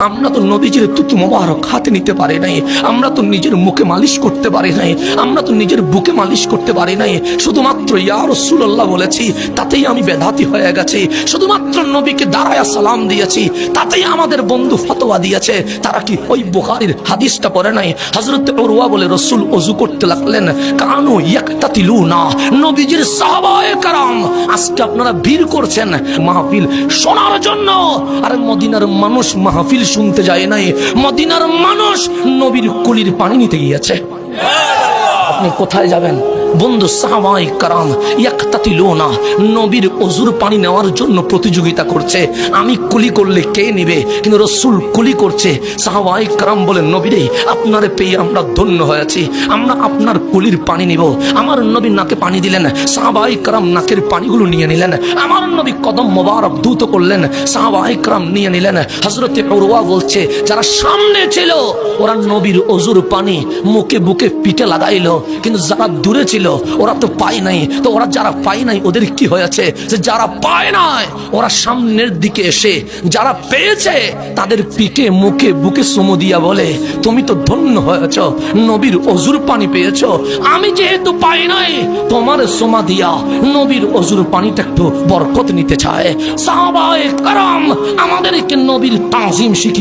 আমরা তো নবীজির তুতু মোবারক হাতে নিতে পারি নাই, আমরা তো নিজের মুখে মালিশ করতে পারি নাই, আমরা তো নিজের বুকে মালিশ করতে পারি নাই। শুধুমাত্র ইয়া রাসূলুল্লাহ বলেছি, তাতেই আমি বেদাতি হয়ে গেছি। শুধুমাত্র নবীকে দাঁড়ায়া সালাম দিয়েছি, তাতেই আমাদের বন্ধু ফতোয়া দিয়েছে। তারা কি ওই বুখারীর হাদিসটা পড়ে নাই? হযরত উরওয়া বলে, রাসূল ওযু করতে লাগলেন, কানু ইয়াকতাতিলুনা, নবীজির সাহাবায়ে কেরাম আজকে আপনারা ভিড় করছেন মাহফিল শোনার জন্য। আর মদিনার মানুষ মাহফিল শুনতে যায় নাই, মদিনার মানুষ নবীর কুলির পানি নিতে গিয়েছে। আপনি কোথায় যাবেন বন্ধু? সাহাবায়ে কেরাম ইয়াকতাতিলুনা, নবীর ওযুর পানি নেওয়ার জন্য প্রতিযোগিতা করছে। আমি কুলি করলে কে নিবে? কিন্তু রাসূল কুলি করছে। সাহাবায়ে কেরাম বলেন, নবী রে, আপনারে পেয়ে আমরা ধন্য হয়েছি, আমরা আপনার কুলির পানি নিব। আমার নবী নাকে পানি দিলেন, সাহাবায়ে কেরাম নাকের পানিগুলো নিয়ে নিলেন। আমার নবী কদম মোবারক দ্রুত করলেন, সাহাবায়ে কেরাম নিয়ে নিলেন। হযরত উরওয়া বলছে, যারা সামনে ছিল ওরা নবীর ওযুর পানি মুখে বুকে পিঠে লাগাইলো, কিন্তু যারা দূরে ছিল ওরা তো পায় নাই। তো ওরা যারা পায় নাই ওদের কি হয়েছে? যে যারা পায় নাই ওরা সামনের দিকে এসে যারা পেয়েছে তাদের পিঠে মুখে বুকে চুমু দিয়া বলে, তুমি তো ধন্য হয়েছ, নবীর ওযুর পানি পেয়েছ। আমি যেহেতু পাই নাই, তোমার চুমা দিয়া নবীর ওযুর পানিটা একটু বরকত নিতে চায়। সাহাবায়ে কেরাম আমাদেরকে নবীর তাজিম শিখিয়ে